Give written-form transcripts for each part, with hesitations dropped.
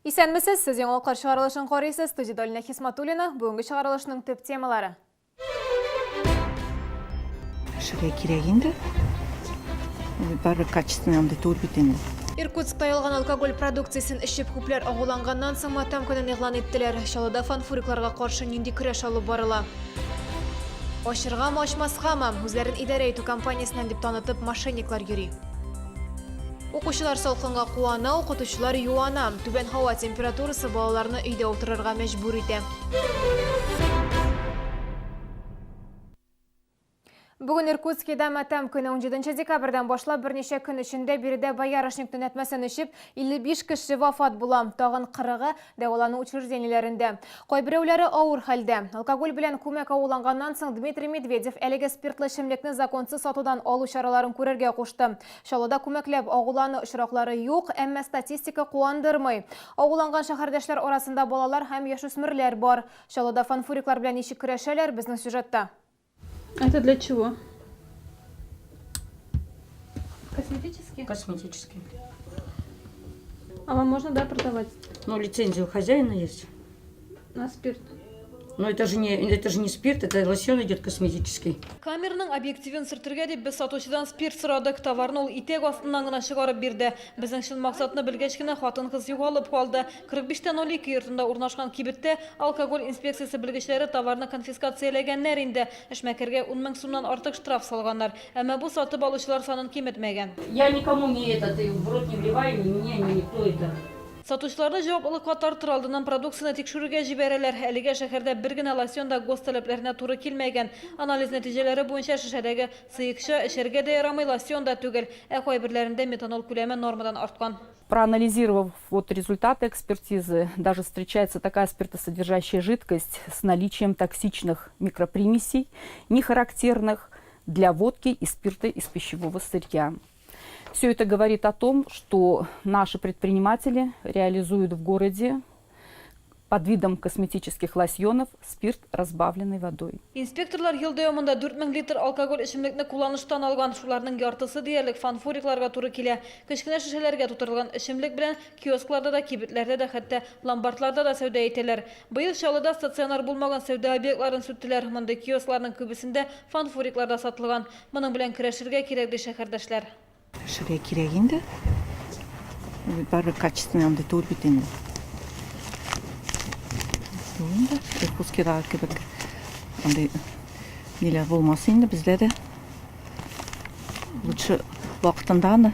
Исәнмесез, сіз еңолқар шығарылышын қорейсіз, студияда Алина Хисматуллина, бүгінгі шығарылышының төп темалары. Шырай керек енді. Бары качественный андай турбит енді. Иркутскта алған алкоголь продукциясын ішіп көплер ағуланғаннан соң матам күнін иғлан еттілер. Шалыда фанфурикларға қаршы ненде күреш алып барыла. Ашырға ма, ашмасқа ма, өзлерін идаре ету компаниясынан деп танытып мошенниклар юри. Оқушылар салқынға қуана, оқытушылар юана. Түбен хауа температурасы балаларны үйде отырырға мәжбүр ете. Бүгін Иркутскийда мәтәм күні 17 декабрдан башлап бірнеше күн ішінде береде баярышниктің әтмәсін ішіп 55 кіші вафат бұлам, тағын 40-ы дәвалану учреждениелерінде. Қой біреулері ауыр халде. Алкоголь білен көмек ауыланғаннан соң Дмитрий Медведев әлігі спиртлы ішімлекні законсыз сатудан алу шараларын көрерге қошты. Шалыда көмеклеп ауыланы ұшырақлары yok, әммә статистика қуандырмай. Ауыланған шахардешлер арасында балалар һәм яшүсмерлер бар. Шалыда фанфуриклар білен еші күрешелер біздің сюжетта. Это для чего? Косметический? Косметический. А вам можно, да, продавать Ну, лицензия у хозяина есть. на спирт? Но это же не спирт, это лосьон идет косметический. Камерның объективен сүртірге деп біз сатушыдан спирт сұрадық, товарын ол итек астынан ғына шығарып берді. Біздің шын мақсатыны білгешкіне қатын қыз юғалып қалды. 45-12 йортында орнашқан кибетте алкоголь инспекциясы білгешлері товарны конфискациялегенлер инде. Эшмәкерге 10 000 сумнан артық штраф салғандар. Әмі бұл сатып алушылар санын кеметмеген. Я никому не в рот не вливаю, ни мне, ни никто это. Сатушыларды жауаплылыққа тартыр алдынан продукцияны текшіруге жіберелер. Әліге шәһәрдә бір генә лосьонда гос таләпләренә туры килмәгән. Анализ нәтиҗәләре буенча шешәдәге сыйыкчы эшәргә дә ярамый лосьон да түгел. Кайберләрендә метанол күләме нормадан арткан. Проанализировав результаты экспертизы, даже встречается такая спиртосодержащая жидкость с наличием токсичных микропримесей, не характерных для водки и спирта из пищевого сырья. Все это говорит о том, что наши предприниматели реализуют в городе под видом косметических лосьонов спирт, разбавленный водой. Инспекторлар ел дәвамында 4000 литр алкоголь эчемлекне кулланыштан алган. Шуларның яртысы диярлек фанфурикларга туры килә. Кечкенә шешәләргә тутырылган эчемлек белән киоскларда да, кибетләрдә дә, хәтта ломбардларда да сәүдә итәләр. Быел Шалыда стационар булмаган сәүдә объектларын сүттеләр. Монда киоскларның күбесендә фанфурикларда сатылган. Моның белән көрәшергә кирәк ди шәһәрдәшләр. Шырай керек енді. Бары качественный андай турбит енді. Енді Иркутскийда кебек андай нелер болмасы енді бізде де лучше вақытында аны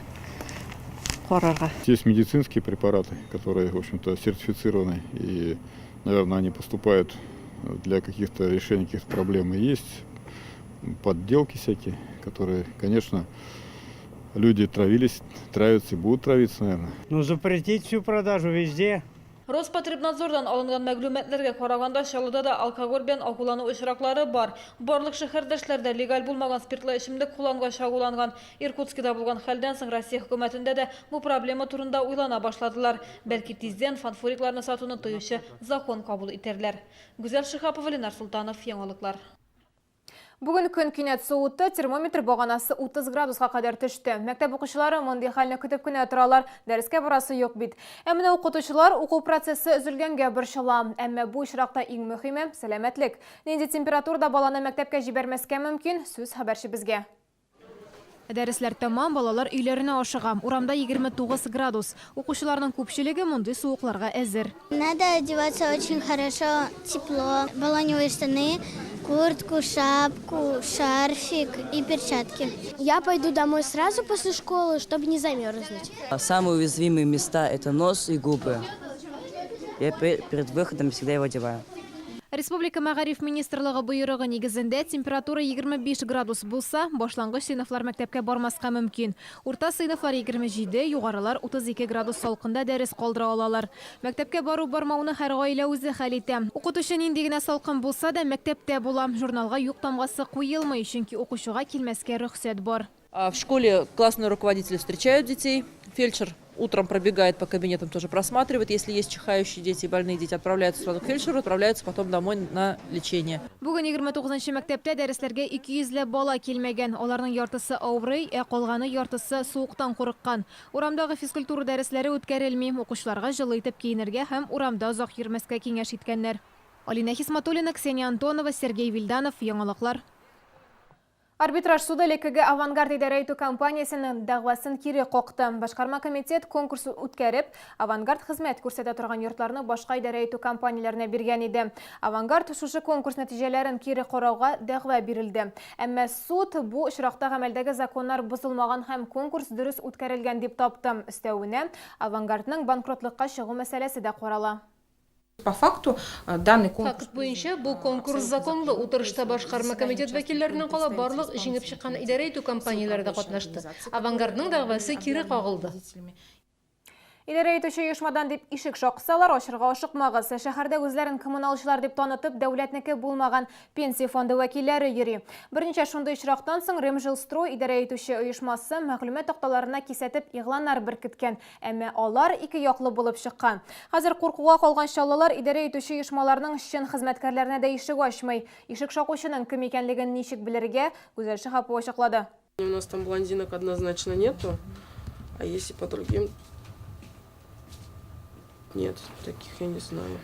қорарға. Есть медицинские препараты, которые, в общем-то, сертифицированы, и, наверное, они поступают для каких-то решений каких-то проблем. И есть подделки всякие, которые, конечно, люди травились, травятся и будут травиться, наверное. Ну, запретить всю продажу везде. Роспотребнадзордан алынган мәгълүматларга караганда Шалыда да алкоголь белән агулану очраклары бар. Барлык шәһәрдәшләрдә легаль булмаган спиртлы эчемлек куллануга шагыланган. Иркутскида булган хәлдән соң Россия хөкүмәтендә дә бу проблема турында уйлана башладылар. Бәлки тиздән фанфурикларны сатуны тыючы закон кабул итәрләр. Гүзәл Шихапова, Ленар Султанов, яңалыклар. Бүгін күн кинәт суытты, термометр бағанасы 30 градусқа қадар түшті. Мәктәп оқушылары мондый хәлне көтіп күнә торалар, дәрескә барасы юк бит. Әміне оқытушылар оқу процессы өзілгәнгә борчыла. Әмма бу очракта иң мөһиме сәламәтлек. Нинди температурада баланы мәктәпкә җибәрмәскә мөмкин? Сүз хәбәрче безгә. Дәресләр тәмам, балалар өйләренә ашыга. Урамда 29 градус. Укучыларның күпчелеге мондый суыкларга әзер. Надо одеваться очень хорошо, тепло. Балоневые штаны, куртку, шапку, шарфик и перчатки. Я пойду домой сразу после школы, чтобы не замерзнуть. Самые уязвимые места – это нос и губы. Я перед выходом всегда его одеваю. Республика Мәгариф министрлыгы буйрыгы нигезендә температура 25 градус булса, башлангыч сыйныфлар мәктәпкә бармаска мөмкин. Урта сыйныфлар 27, югарылар 32 градус салкында дәрес калдыра алалар. Мәктәпкә бару-бармауны һәр гаилә үзе хәл итә. Укытучы нинди генә салкын булса да мәктәптә була. Журналга юк тамгасы куелмый, чөнки укучыга килмәскә рөхсәт бар. В школе классные руководители встречают детей, фельдшер утром пробегает по кабинетам, тоже просматривает. Если есть чихающие дети, больные дети, отправляются сразу к фельдшеру, отправляются потом домой на лечение. Бүген 29-нчы мәктәптә дәресләргә 200 бала килмәгән. Аларның яртысы авырый, калганы яртысы суыктан курыккан. Урамдагы физкультура дәресләре үткәрелми, укучыларга җылы итеп киенергә һәм урамда озак йөрмәскә киңәш иткәннәр. Алина Хисматуллина, Ксения Антонова, Сергей Вильданов, Яңалыклар. Арбитраж суды лекеге «Авангард» идарә итү компаниясенең дәгъвасын кире какты. Башкарма комитет конкурс үткәреп, «Авангард» хезмәт күрсәтә торган йортларны башка идарә итү компанияләренә биргән иде. «Авангард» шушы конкурс нәтиҗәләрен кире карауга дәгъва бирелде. Әмма суд бу очракта гамәлдәге законнар бозылмаган һәм конкурс дөрес үткәрелгән дип тапты. Өстәвенә, «Авангардның» банкротлыкка чыгу мәсьәләсе дә карала. По факту данный конкурс... Факт буенча бу конкурс законлы. Утырышта башкарма комитет вәкилләренең кала барлык җиңеп чыккан идарә итү компанияләре дә катнашты. Авангардның дәгъвасы кире кагылды. Идарә итүче оешмадан дип ишек шаксалар, ашырга ашыкмагыз. Шәһәрдә үзләрен коммуналчылар дип танытып, дәүләтнеке булмаган пенсия фонды вәкилләре йөри. Берничә шундый очрактан соң Ремжилстрой идарә итүче оешмасы мәгълүмат такталарына кисәтеп игъланнар беркеткән, әмма алар ике яклы булып чыккан. Хәзер куркуга калган чаллалар идарә итүче оешмаларның чын хезмәткәрләренә дә ишек ачмый. Ишек шакучының кем икәнлеген ничек белергә Гүзәл Шахапова ачыклады. У нас там блондинок однозначно нету, а если по другим... Нет, таких я не знаю.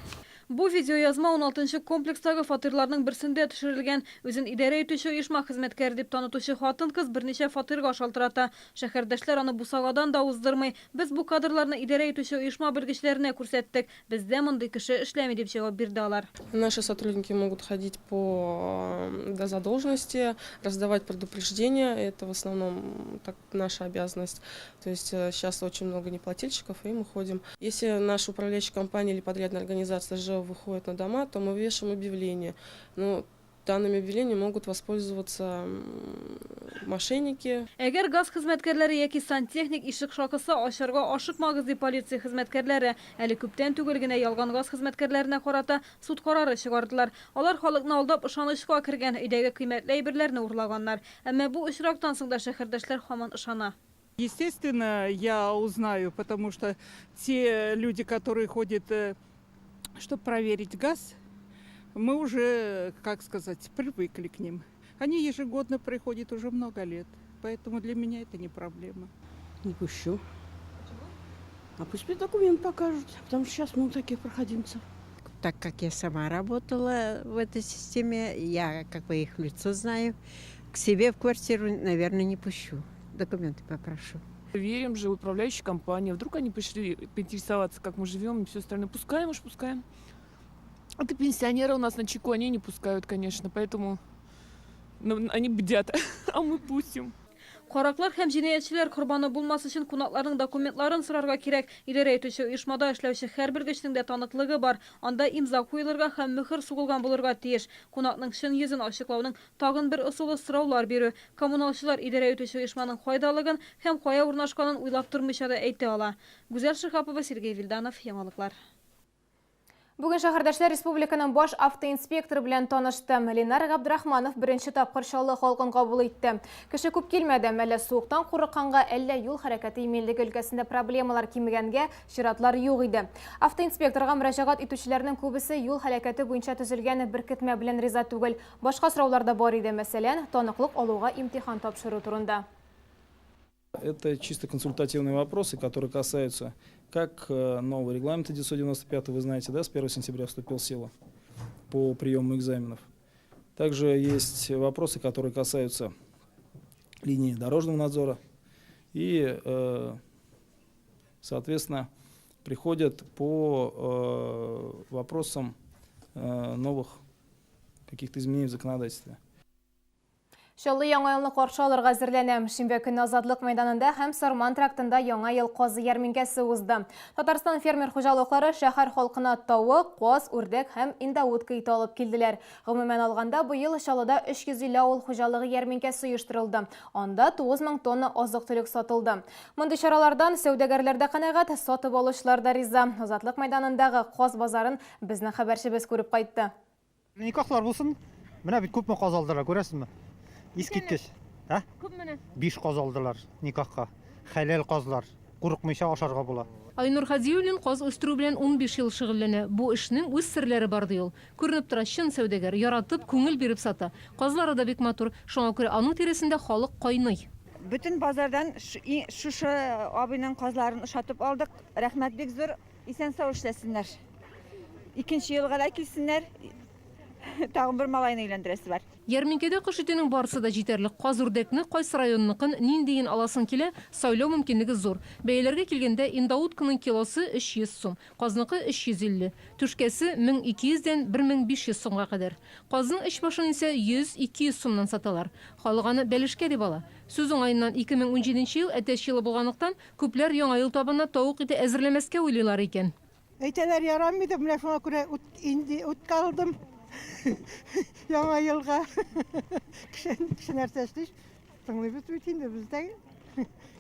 Бу видео язма 16-нчы комплекстагы фатирларның берсендә төшерелгән. Үзен идарә итүче оешма хезмәткәре дип танытучы хатын-кыз берничә фатирга шалтырата. Шәһәрдәшләр аны бусагадан да уздырмый. Біз бу кадрларны идарә итүче оешма белгечләренә күрсәттек. Бездә мондый кеше эшләми дип җавап бирде алар. Наши сотрудники могут ходить по задолженности, раздавать предупреждения. Это в основном так, наша обязанность. То есть сейчас очень много неплательщиков, и мы ходим. Если наша управляющая компания или подрядная организация же выходит на дома, то мы вешаем объявления. Но данными объявлениями могут воспользоваться мошенники. Әгәр газ хезмәткәрләре яки сантехник ишек шакысы ачарга ашыкмагыз дип полиция хезмәткәрләре әле күптән түгел генә ялган газ хезмәткәрләренә карата суд карары чыгардылар. Алар халыкны алдап ышанычка кергән, өйдәге кыйммәтле әйберләрне урлаганнар. Әмма бу очрактан соң да шәһәрдәшләр һаман ышана. Естественно, я узнаю, потому что те люди, которые ходят, чтобы проверить газ, мы уже, как сказать, привыкли к ним. Они ежегодно приходят уже много лет, поэтому для меня это не проблема. Не пущу. А пусть мне документ покажут, потому что сейчас много таких проходимцев. Так как я сама работала в этой системе, я как бы их в лицо знаю, к себе в квартиру, наверное, не пущу. Документы попрошу. Верим же в управляющую компанию. Вдруг они пришли поинтересоваться, как мы живем и все остальное. Пускаем уж, пускаем. А ты пенсионеры у нас на чеку, они не пускают, конечно. Поэтому они бдят, а мы пустим. Караклар һәм җинаятьчеләр корбаны булмас өчен кунакларның документларын сорарга кирәк. Идарә итүче оешмада эшләүче һәр белгечнең дә таныклыгы бар. Анда имза куелырга һәм мөхер сугылган булырга тиеш. Кунакның чын йөзен ачыклауның тагын бер ысулы сораулар бирү. Коммуналчылар идарә итүче оешманың кайдалыгын һәм кая урнашканын уйлап тормыйча да әйтә ала. Гүзәл Шихапова, Сергей Вильданов, Яңалыклар. Бүген шәһәрдәшләр республиканың баш автоинспекторы белән танышты. Ленар Габдрахманов беренче тапкыр Чаллы халкын кабул итте. Кеше күп килмәде, әллә суыктан курыкканга, әллә юл хәрәкәте иминлеге өлкәсендә проблемалар кимегәнгә, чиратлар юк иде. Автоинспекторга мөрәҗәгать итүчеләрнең күбесе юл хәрәкәте буенча төзелгән беркетмә белән риза түгел. Башка сораулар да бар иде, мәсәлән, таныклык алуга имтихан тапшыру турында. Это чисто консультативные вопросы, которые касаются как нового регламента 995, вы знаете, да, с 1 сентября вступил в силу по приему экзаменов. Также есть вопросы, которые касаются линии дорожного надзора и, соответственно, приходят по вопросам новых каких-то изменений в законодательстве. Чаллы яңа елны каршы алырга әзерләнәм. Шимбә көнне Азатлык мәйданында һәм Сарман трактында яңа ел казы ярминкәсе узды. Татарстан фермер хуҗалыклары шәһәр халкына тавык, каз, үрдәк һәм индәүтка ите алып килделәр. Гомумән алганда бу ел Чаллыда 350 авыл хуҗалыгы ярминкәсе оештырылды. Анда 9000 тонна азык-төлек сатылды. Мондый чаралардан сәүдәгәрләр дә канәгать, сатып алучылар да риза. Азатлык мәйданындагы каз базарын безнең хәбәрчебез күреп кайтты. Никахлар булсын, менә бит күпме каз алдылар, күрәсезме? Искиткеч, 5 каз алдылар никахка. Хәләл казлар. курыкмыйча ашарга була. Айнур Хадиуллин каз үстерү белән 15 ел шөгыльләнә. Бу эшнең үз серләре бар ди ул. Күренеп тора, чын сәүдәгәр, яратып, күңел биреп сата. Казлары да бик матур, шуңа күрә аның тирәсендә халык кайный. Bütün bazardan şu abinin kazlarını ışatıp aldık. Rahmet bek zor. İsen sağ işlesinler. İkinci yıl kadar kilsinler. Tağın bir malayını eğlendiresi var. Ярминкәдә кыш итенең барысы да җитәрлек. Каз үрдәкне кайсы районныкын ниндиен аласын килә, сайлау мөмкинлеге зур. Бәяләргә килгәндә индаутканың килосы 300 сум, казныкы 350, түшкәсе 1200-дән 1500 сумга кадәр. Казның эч башын исә 100-200 сумнан саталар. Халык аны бәлешкә дип ала. Сүз уңаеннан 2017 ел әтәч елы булганлыктан күпләр яңа ел табына тавык ите әзерләмәскә уйлыйлар икән. Әйтәләр ярамый, менә шуңа күрә инде ут калдым. Яңа елга кеше нәрсә эшлиш, тыңлыйбыз бит инде бездә.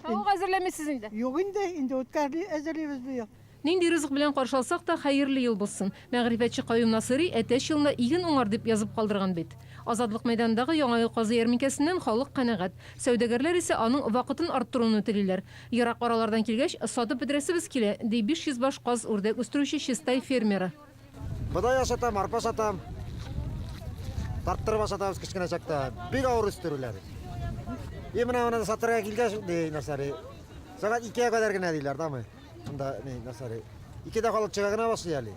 Тавык әзерләмисез инде. Юк инде уткарды әзерләйбез бу ел. Нинди ризык белән каршы алсак та хәерле ел булсын. Мәгърифәтче Каюм Насыри әтәч елында иген уңар дип язып калдырган бит. Азатлык мәйданындагы яңа ел казы ярминкәсеннән халык канәгать. Сәүдәгәрләр исә аның вакытын арттыруны телиләр. Ерак аралардан килгәч, сатып бетерәсебез килә, ди 500 баш каз үрдәк үстерүче Чистай фермеры. Быдай сатам, арпа сатам. Тарттырып сатабыз кичкене чакта. Бик авыр үстерүләр. Менә сатырга килгәч, нәрсәре. Сәгать 2-гә кадәр генә диләр, дамы. Монда нәрсәре. 2-дә халык чыга гына башлый әле.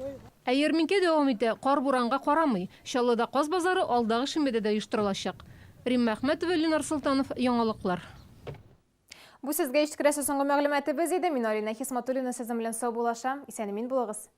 Ярминкә дәвам итә, кар буранга карамый. Чаллыда каз базары алдагы шимбәдә дә оештырылачак. Римма Әхмәтова, Ленар Солтанов, яңалыклар. Бу сезгә ишеткерәсе соңгы мәгълүматыбыз иде. Мин Арина Хисматуллина сезнең белән сау булашам. Исән-имин булыгыз.